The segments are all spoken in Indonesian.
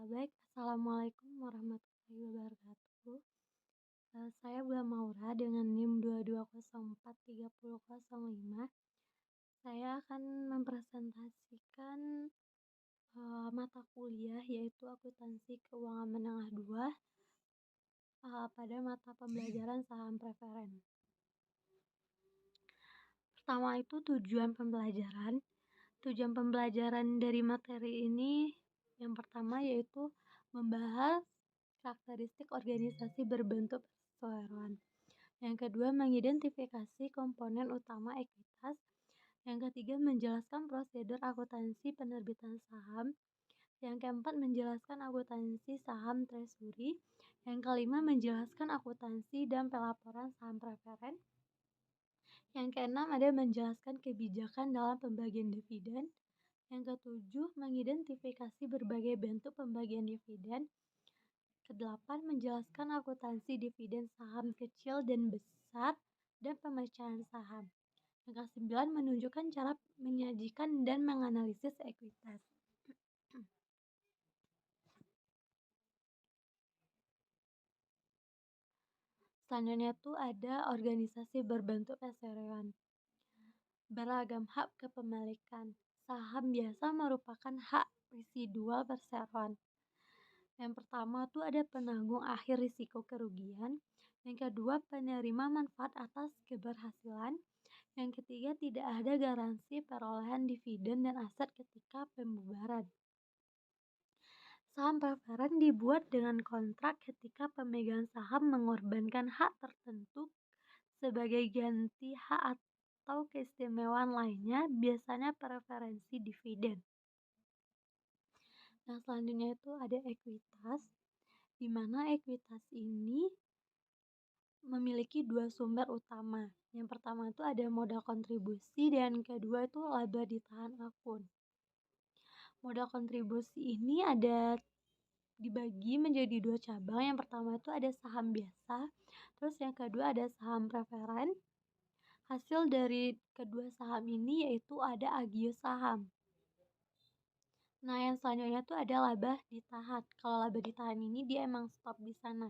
Baik, assalamualaikum warahmatullahi wabarakatuh. Saya Bula Maura dengan NIM 22043005. Saya akan mempresentasikan mata kuliah yaitu akuntansi keuangan menengah 2 pada mata pembelajaran saham preferen. Pertama itu tujuan pembelajaran. Tujuan pembelajaran dari materi ini yang pertama yaitu membahas karakteristik organisasi berbentuk perseroan. Yang kedua, mengidentifikasi komponen utama ekuitas. Yang ketiga, menjelaskan prosedur akuntansi penerbitan saham. Yang keempat, menjelaskan akuntansi saham treasury. Yang kelima, menjelaskan akuntansi dan pelaporan saham preferen. Yang keenam, ada menjelaskan kebijakan dalam pembagian dividen. Yang ketujuh, mengidentifikasi berbagai bentuk pembagian dividen. Kedelapan, menjelaskan akuntansi dividen saham kecil dan besar dan pemecahan saham. Yang kesembilan, menunjukkan cara menyajikan dan menganalisis ekuitas. Selanjutnya itu ada organisasi berbentuk perseroan. Beragam hak kepemilikan. Saham biasa merupakan hak residual perseroan. Yang pertama tuh ada penanggung akhir risiko kerugian. Yang kedua, penerima manfaat atas keberhasilan. Yang ketiga, tidak ada garansi perolehan dividen dan aset ketika pembubaran. Saham preferen dibuat dengan kontrak ketika pemegang saham mengorbankan hak tertentu sebagai ganti hak atau keistimewaan lainnya, biasanya preferensi dividen. Nah, selanjutnya itu ada ekuitas, di mana ekuitas ini memiliki dua sumber utama. Yang pertama itu ada modal kontribusi dan kedua itu laba ditahan akun. Modal kontribusi ini ada dibagi menjadi dua cabang. Yang pertama itu ada saham biasa, terus yang kedua ada saham preferen. Hasil dari kedua saham ini yaitu ada agio saham. Nah, yang selanjutnya itu ada laba ditahan. Kalau laba ditahan ini dia emang stop di sana.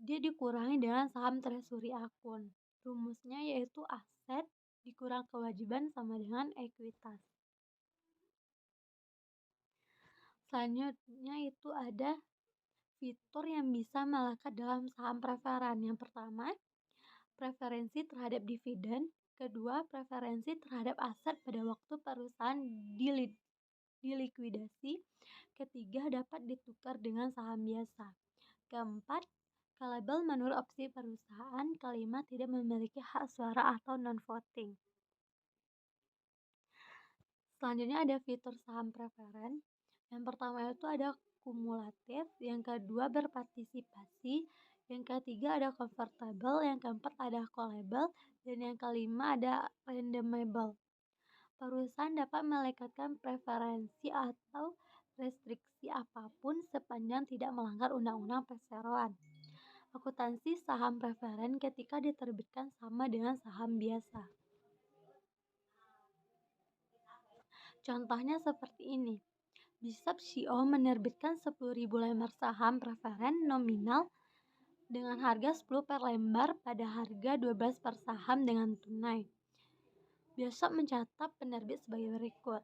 Dia dikurangi dengan saham treasury akun. Rumusnya yaitu aset dikurang kewajiban sama dengan ekuitas. Selanjutnya itu ada fitur yang bisa melekat dalam saham preferen. Yang pertama, preferensi terhadap dividen. Kedua, preferensi terhadap aset pada waktu perusahaan dilikuidasi. Ketiga, dapat ditukar dengan saham biasa. Keempat, kalabel menurut opsi perusahaan. Kelima, tidak memiliki hak suara atau non-voting. Selanjutnya ada fitur saham preferen. Yang pertama itu ada kumulatif, yang kedua berpartisipasi, yang ketiga ada convertible, yang keempat ada callable, dan yang kelima ada redeemable. Perusahaan dapat melekatkan preferensi atau restriksi apapun sepanjang tidak melanggar undang-undang perseroan. Akuntansi saham preferen ketika diterbitkan sama dengan saham biasa. Contohnya seperti ini. Bishop CO menerbitkan 10.000 lembar saham preferen nominal dengan harga 10 per lembar pada harga 12 per saham dengan tunai. Bishop mencatat penerbit sebagai berikut.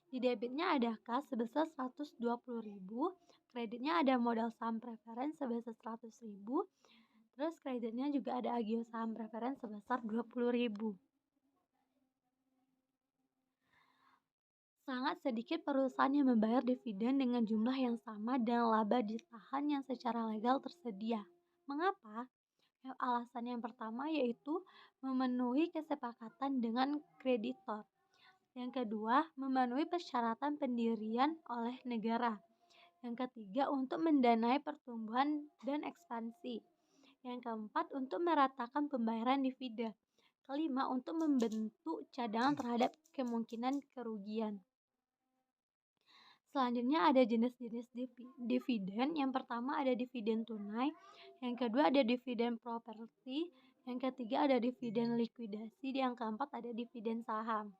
Di debitnya ada kas sebesar 120.000, kreditnya ada modal saham preferen sebesar 100.000, terus kreditnya juga ada agio saham preferen sebesar 20.000. Sangat sedikit perusahaan yang membayar dividen dengan jumlah yang sama dan laba ditahan yang secara legal tersedia. Mengapa? Alasan yang pertama yaitu memenuhi kesepakatan dengan kreditor. Yang kedua, memenuhi persyaratan pendirian oleh negara. Yang ketiga, untuk mendanai pertumbuhan dan ekspansi. Yang keempat, untuk meratakan pembayaran dividen. Kelima, untuk membentuk cadangan terhadap kemungkinan kerugian. Selanjutnya ada jenis-jenis dividen. Yang pertama ada dividen tunai, yang kedua ada dividen properti, yang ketiga ada dividen likuidasi, yang keempat ada dividen saham.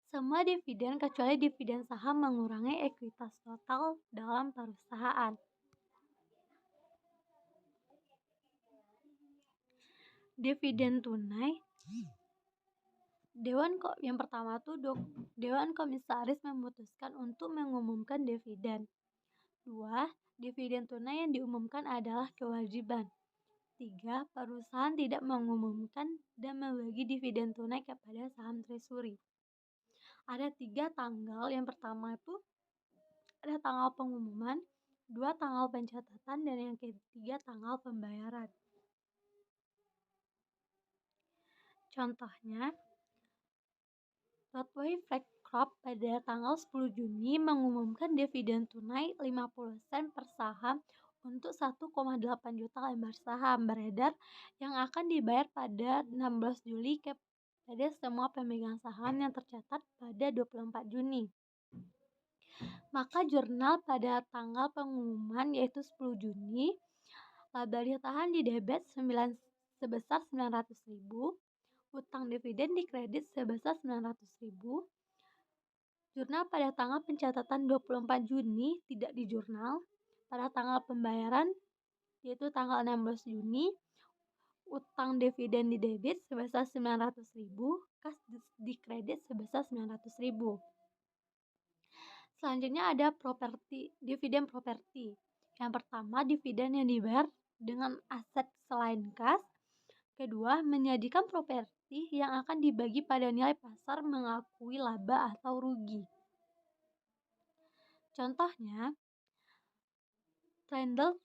Semua dividen kecuali dividen saham mengurangi ekuitas total dalam perusahaan. Dividen tunai. Dewan Komisaris memutuskan untuk mengumumkan dividen. 2. Dividen tunai yang diumumkan adalah kewajiban. 3. Perusahaan tidak mengumumkan dan membagi dividen tunai kepada saham treasury. Ada 3 tanggal. Yang pertama itu ada tanggal pengumuman, 2 tanggal pencatatan, dan yang ketiga tanggal pembayaran. Contohnya, Broadway Flag Corp pada tanggal 10 Juni mengumumkan dividen tunai 50 sen per saham untuk 1,8 juta lembar saham beredar yang akan dibayar pada 16 Juli kepada semua pemegang saham yang tercatat pada 24 Juni. Maka jurnal pada tanggal pengumuman yaitu 10 Juni, laba ditahan di debit sebesar 900.000, utang dividen dikredit sebesar 900.000. Jurnal pada tanggal pencatatan 24 Juni tidak di jurnal. Pada tanggal pembayaran yaitu tanggal 16 Juni, utang dividen di debit sebesar 900.000, kas dikredit sebesar 900.000. Selanjutnya ada dividen properti. Yang pertama, dividen yang dibayar dengan aset selain kas. Kedua, menyajikan properti yang akan dibagi pada nilai pasar mengakui laba atau rugi. Contohnya, Trendle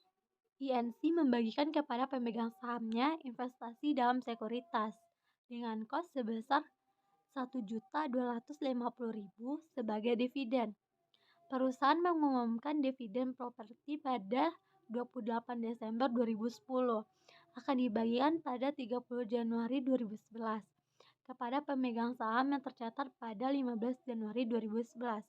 INC membagikan kepada pemegang sahamnya investasi dalam sekuritas dengan kos sebesar 1.250.000 sebagai dividen. Perusahaan mengumumkan dividen properti pada 28 Desember 2010, akan dibagikan pada 30 Januari 2011 kepada pemegang saham yang tercatat pada 15 Januari 2011.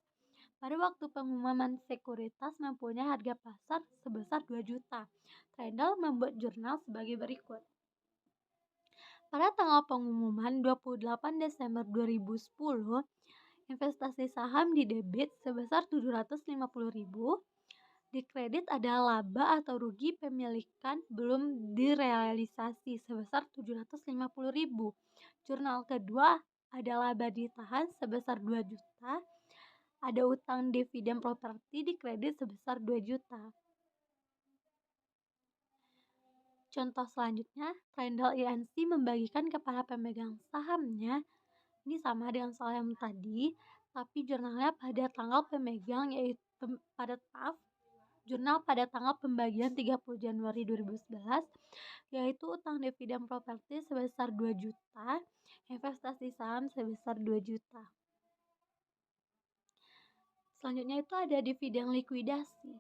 Pada waktu pengumuman sekuritas mempunyai harga pasar sebesar 2 juta. Trendle membuat jurnal sebagai berikut. Pada tanggal pengumuman 28 Desember 2010, investasi saham di debit sebesar 750.000, dikredit ada laba atau rugi pemilikan belum direalisasi sebesar 750.000. Jurnal kedua ada laba ditahan sebesar 2 juta, ada utang dividen properti dikredit sebesar 2 juta. Contoh selanjutnya, Trendle INC membagikan kepada pemegang sahamnya, ini sama dengan soal yang tadi, tapi jurnalnya pada tanggal pemegang yaitu jurnal pada tanggal pembagian 30 Januari 2011, yaitu utang dividen properti sebesar 2 juta, investasi saham sebesar 2 juta. Selanjutnya itu ada dividen likuidasi.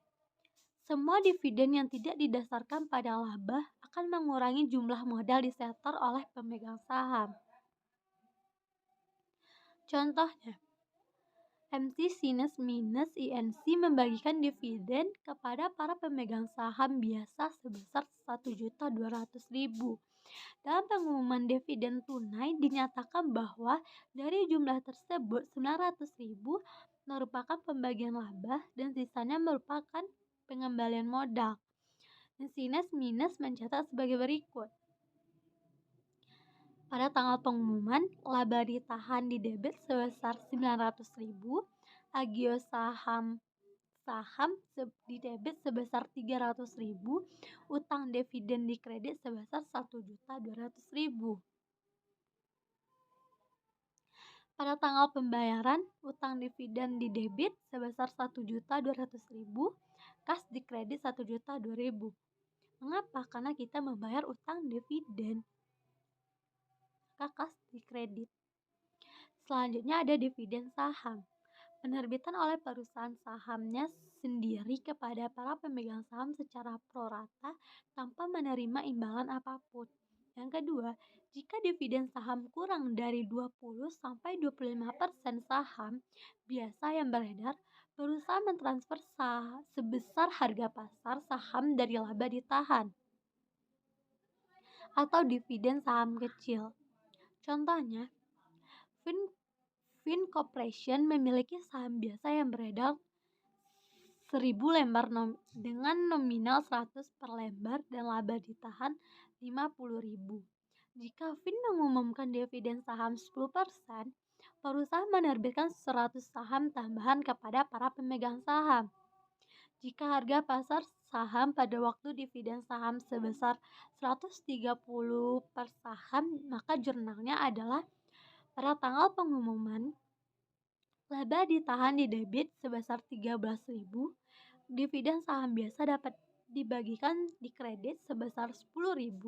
Semua dividen yang tidak didasarkan pada laba akan mengurangi jumlah modal disetor oleh pemegang saham. Contohnya, MC Sinus minus INC membagikan dividen kepada para pemegang saham biasa sebesar 1.200.000. Dalam pengumuman dividen tunai dinyatakan bahwa dari jumlah tersebut 900.000 merupakan pembagian laba dan sisanya merupakan pengembalian modal. Sinus minus mencatat sebagai berikut. Pada tanggal pengumuman, laba ditahan di debit sebesar 900.000, agio saham di debit sebesar 300.000, utang dividen di kredit sebesar 1.200.000. Pada tanggal pembayaran, utang dividen di debit sebesar 1.200.000, kas di kredit 1.200.000. Mengapa? Karena kita membayar utang dividen. Kas di kredit. Selanjutnya ada dividen saham. Penerbitan oleh perusahaan sahamnya sendiri kepada para pemegang saham secara prorata tanpa menerima imbalan apapun. Yang kedua, jika dividen saham kurang dari 20-25% saham biasa yang beredar, perusahaan mentransfer sebesar harga pasar saham dari laba ditahan atau dividen saham kecil. Contohnya, Fin Corporation memiliki saham biasa yang beredar 1000 lembar dengan nominal 100 per lembar dan laba ditahan 50.000. Jika Fin mengumumkan dividen saham 10%, perusahaan menerbitkan 100 saham tambahan kepada para pemegang saham. Jika harga pasar saham pada waktu dividen saham sebesar 130 per saham, maka jurnalnya adalah pada tanggal pengumuman laba ditahan di debit sebesar 13.000, dividen saham biasa dapat dibagikan di kredit sebesar 10.000,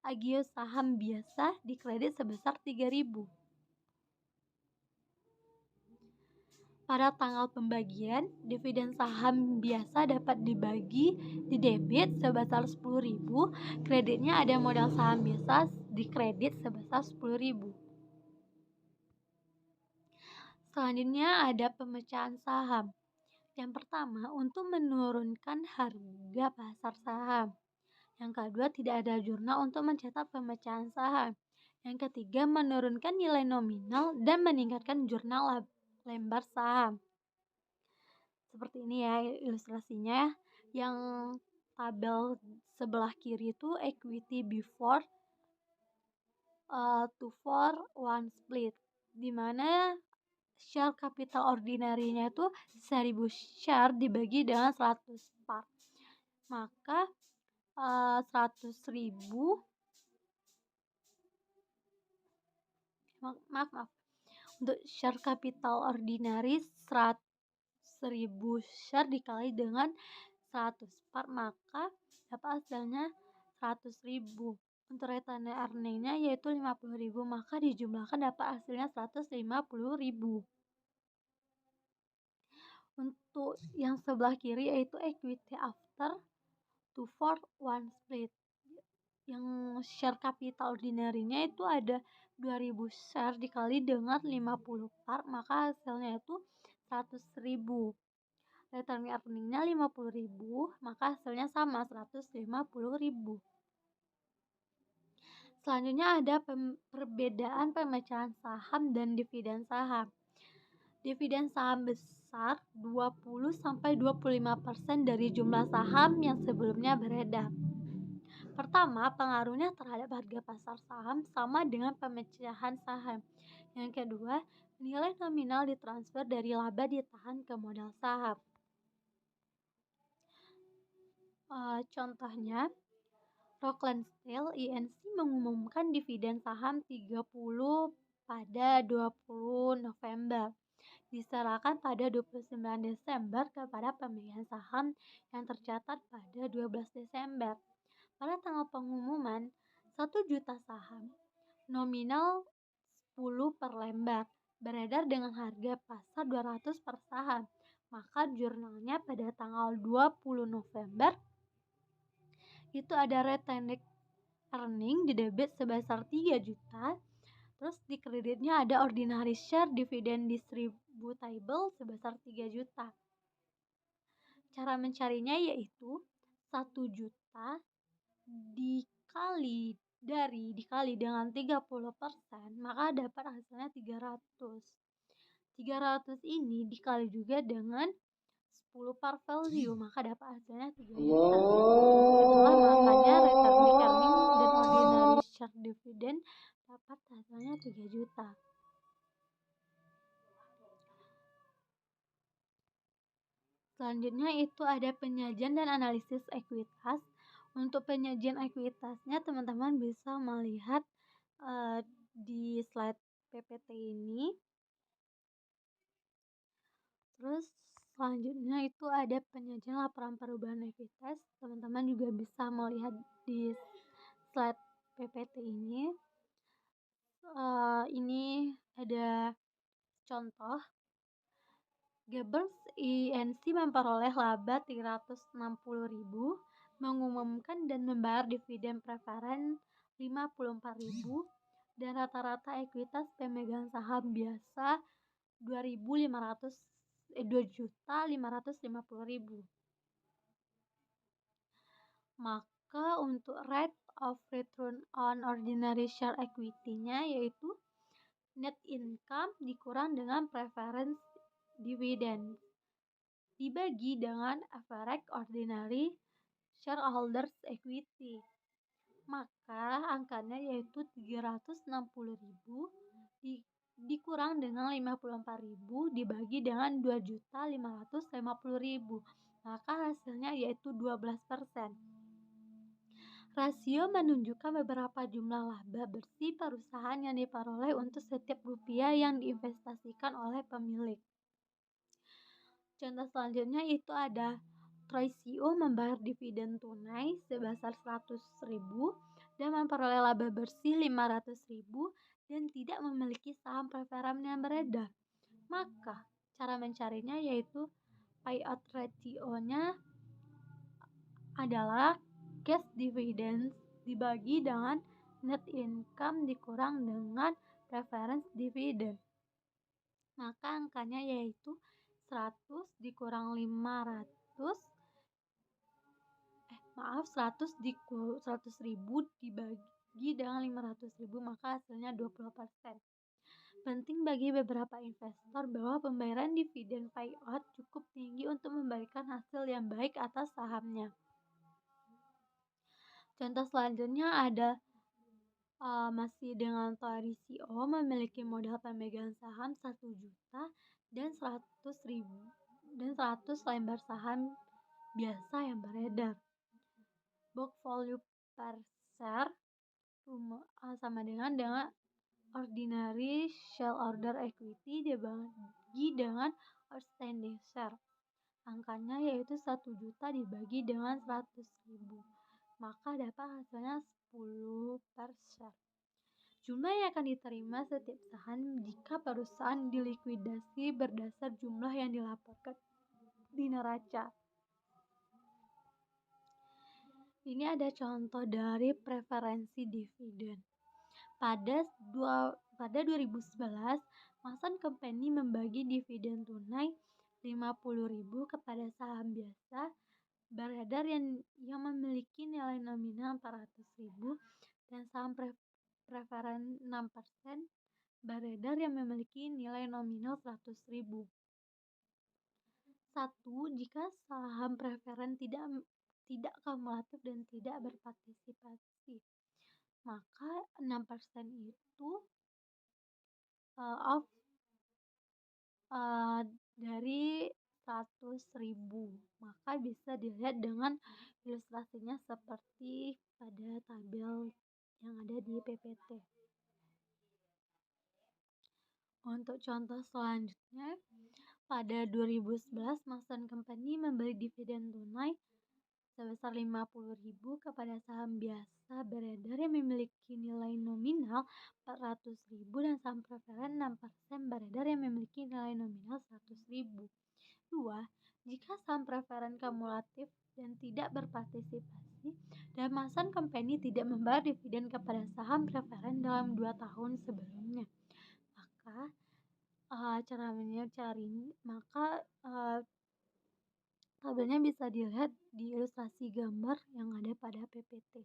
agio saham biasa di kredit sebesar 3.000. Pada tanggal pembagian, dividen saham biasa dapat dibagi di debit sebesar 10.000, kreditnya ada modal saham biasa di kredit sebesar 10.000. Selanjutnya ada pemecahan saham. Yang pertama, untuk menurunkan harga pasar saham. Yang kedua, tidak ada jurnal untuk mencetak pemecahan saham. Yang ketiga, menurunkan nilai nominal dan meningkatkan jurnal lembar saham. Seperti ini ya ilustrasinya. Yang tabel sebelah kiri itu equity before 2-for-1 split, dimana share capital ordinary-nya itu 1000 share dibagi dengan 100 part. Maka 100.000 maaf untuk share capital ordinary 100.000 share dikali dengan 100 part, maka dapat hasilnya 100.000. Untuk return earning-nya yaitu 50.000, maka dijumlahkan dapat hasilnya 150.000. Untuk yang sebelah kiri yaitu equity after 2-for-1 split. Yang share capital ordinary-nya itu ada 2000 share dikali dengan 50 part, maka hasilnya itu 100.000. Return earning-nya 50.000, maka hasilnya sama 150.000. Selanjutnya ada perbedaan pemecahan saham dan dividen saham. Dividen saham besar 20-25% dari jumlah saham yang sebelumnya beredar. Pertama, pengaruhnya terhadap harga pasar saham sama dengan pemecahan saham. Yang kedua, nilai nominal ditransfer dari laba ditahan ke modal saham. Contohnya, Rockland Steel Inc. mengumumkan dividen saham 30 pada 20 November, diserahkan pada 29 Desember kepada pemegang saham yang tercatat pada 12 Desember. Pada tanggal pengumuman, 1 juta saham nominal 10 per lembar beredar dengan harga pasar 200 per saham. Maka jurnalnya pada tanggal 20 November itu ada retained earning di debit sebesar 3 juta. Terus di kreditnya ada ordinary share dividend distributable sebesar 3 juta. Cara mencarinya yaitu 1 juta dikali dengan 30%, maka dapat hasilnya 300. 300 ini dikali juga dengan 10 par value, maka dapat hasilnya 3 juta. Itulah makanya return earning dan ordinary share dividend dapat hasilnya 3 juta. Selanjutnya itu ada penyajian dan analisis ekuitas. Untuk penyajian ekuitasnya teman-teman bisa melihat di slide PPT ini. Terus selanjutnya itu ada penyajian laporan perubahan ekuitas. Teman-teman juga bisa melihat di slide PPT ini. Ini ada contoh. Gebers Inc. memperoleh laba 360.000, mengumumkan dan membayar dividen preferen 54.000, dan rata-rata ekuitas pemegang saham biasa 2.550.000. Maka untuk rate of return on ordinary share equity-nya yaitu net income dikurang dengan preference dividend dibagi dengan average ordinary shareholders equity. Maka angkanya yaitu 360.000 dikurang dengan 54.000 dibagi dengan 2.550.000. Maka hasilnya yaitu 12%. Rasio menunjukkan beberapa jumlah laba bersih perusahaan yang diperoleh untuk setiap rupiah yang diinvestasikan oleh pemilik. Contoh selanjutnya itu ada Troisio membayar dividen tunai sebesar 100.000 dan memperoleh laba bersih 500.000 dan tidak memiliki saham preferen yang beredar. Maka cara mencarinya yaitu payout ratio-nya adalah cash dividends dibagi dengan net income dikurang dengan preference dividend. Maka angkanya yaitu 100 dikurang 500 100.000 dibagi dengan 500.000 maka hasilnya 20%. Penting bagi beberapa investor bahwa pembayaran dividen payout cukup tinggi untuk memberikan hasil yang baik atas sahamnya. Contoh selanjutnya ada masih dengan Troisio memiliki modal pemegang saham 1 juta dan 100.000 dan 100 lembar saham biasa yang beredar. Book value per share sama dengan ordinary shareholder equity dibagi dengan outstanding share. Angkanya yaitu 1 juta dibagi dengan 100.000. Maka dapat hasilnya 10 per share. Jumlah yang akan diterima setiap saham jika perusahaan dilikuidasi berdasar jumlah yang dilaporkan di neraca. Ini ada contoh dari preferensi dividen. Pada 2011, Masan Company membagi dividen tunai 50.000 kepada saham biasa beredar yang memiliki nilai nominal 400.000 dan saham preferen 6% beredar yang memiliki nilai nominal 100.000. 1. Jika saham preferen tidak kumulatif dan tidak berpartisipasi, maka 6% itu dari 100.000. Maka bisa dilihat dengan ilustrasinya seperti pada tabel yang ada di PPT. Untuk contoh selanjutnya, pada 2011 Masan Company memberi dividen tunai sebesar 50.000 kepada saham biasa beredar yang memiliki nilai nominal 400.000 dan saham preferen 6% beredar yang memiliki nilai nominal 100.000. 2. Jika saham preferen kumulatif dan tidak berpartisipasi dan Masan Company tidak membayar dividen kepada saham preferen dalam 2 tahun sebelumnya, maka caranya tabelnya bisa dilihat di ilustrasi gambar yang ada pada PPT.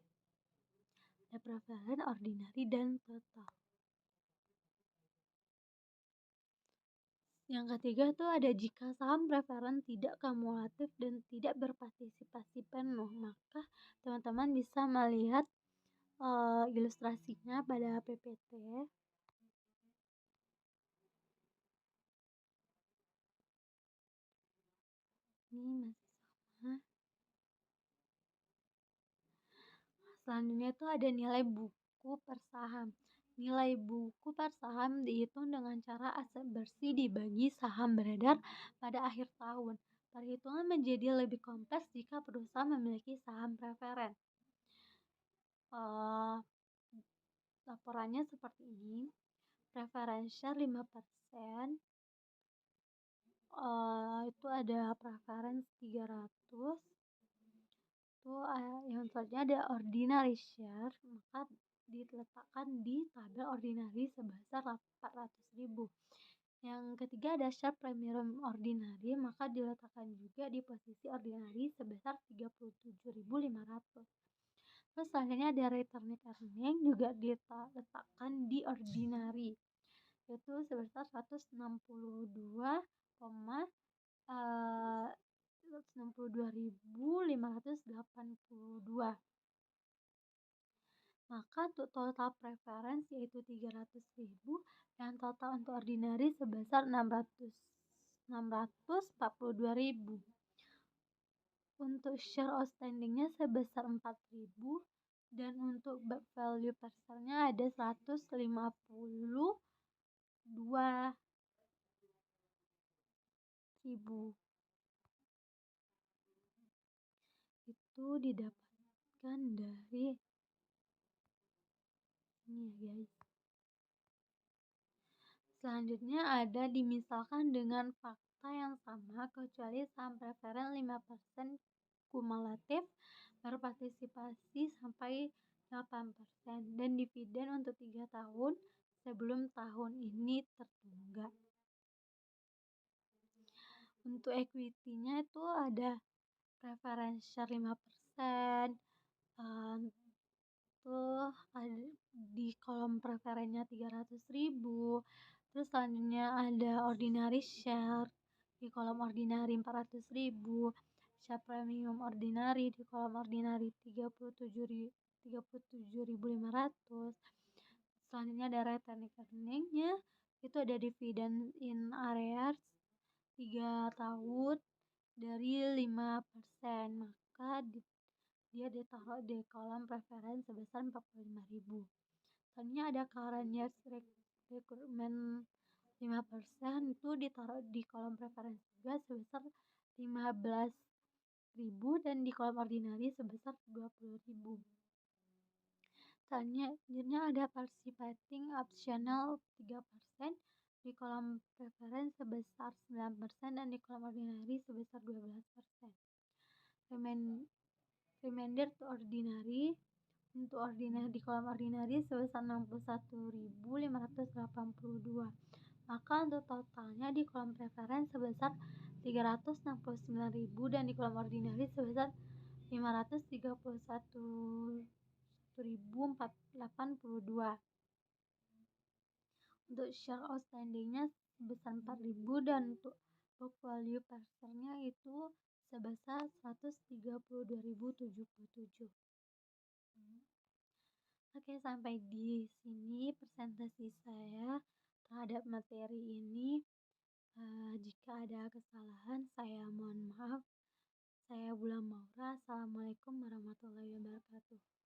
Ada preferen, ordinary, dan total. Yang ketiga tuh ada jika saham preferen tidak kumulatif dan tidak berpartisipasi penuh, maka teman-teman bisa melihat ilustrasinya pada PPT. Ini masih sama. Selanjutnya itu ada nilai buku per saham. Nilai buku per saham dihitung dengan cara aset bersih dibagi saham beredar pada akhir tahun. Perhitungan menjadi lebih kompleks jika perusahaan memiliki saham preferen. Laporannya seperti ini. Preferential 5%. Itu ada preference 300. Itu yang selanjutnya ada ordinary share, maka diletakkan di tabel ordinary sebesar 400.000. Yang ketiga ada share premium ordinary, maka diletakkan juga di posisi ordinary sebesar 37.500. Terus selanjutnya ada return earning juga diletakkan di ordinary. yaitu sebesar 162.582. Maka untuk total preference yaitu 300.000 dan total untuk ordinary sebesar 642.000. Untuk share outstandingnya sebesar 4.000 dan untuk value per share-nya ada 152.000. Itu didapatkan dari ini ya guys. Selanjutnya ada dimisalkan dengan fakta yang sama kecuali saham preferen 5% kumulatif berpartisipasi sampai 8% dan dividen untuk 3 tahun sebelum tahun ini tertunggak. Untuk equity-nya itu ada preference share 5%, tuh ada di kolom preferennya 300.000. Terus selanjutnya ada ordinary share di kolom ordinary 400.000, share premium ordinary di kolom ordinary 37.500. Selanjutnya ada return earning-nya, itu ada dividend in arrears 3 tahun dari 5%, maka dia ditaruh di kolom preference sebesar 45.000. Selanjutnya ada current years recruitment 5% itu ditaruh di kolom preference juga sebesar 15.000 dan di kolom ordinary sebesar 20.000. Selanjutnya ada participating optional 3% di kolom preference sebesar 9% dan di kolom ordinary sebesar 12%. Remainder to ordinary, untuk ordinary di kolom ordinary sebesar 61.582. Maka untuk totalnya di kolom preference sebesar 369.000 dan di kolom ordinary sebesar 531.082. Untuk share outstandingnya sebesar 4.000 dan untuk book value per share-nya itu sebesar 132.077. Oke, sampai di sini presentasi saya terhadap materi ini. Jika ada kesalahan, saya mohon maaf. Saya Bulan Maura. Assalamualaikum warahmatullahi wabarakatuh.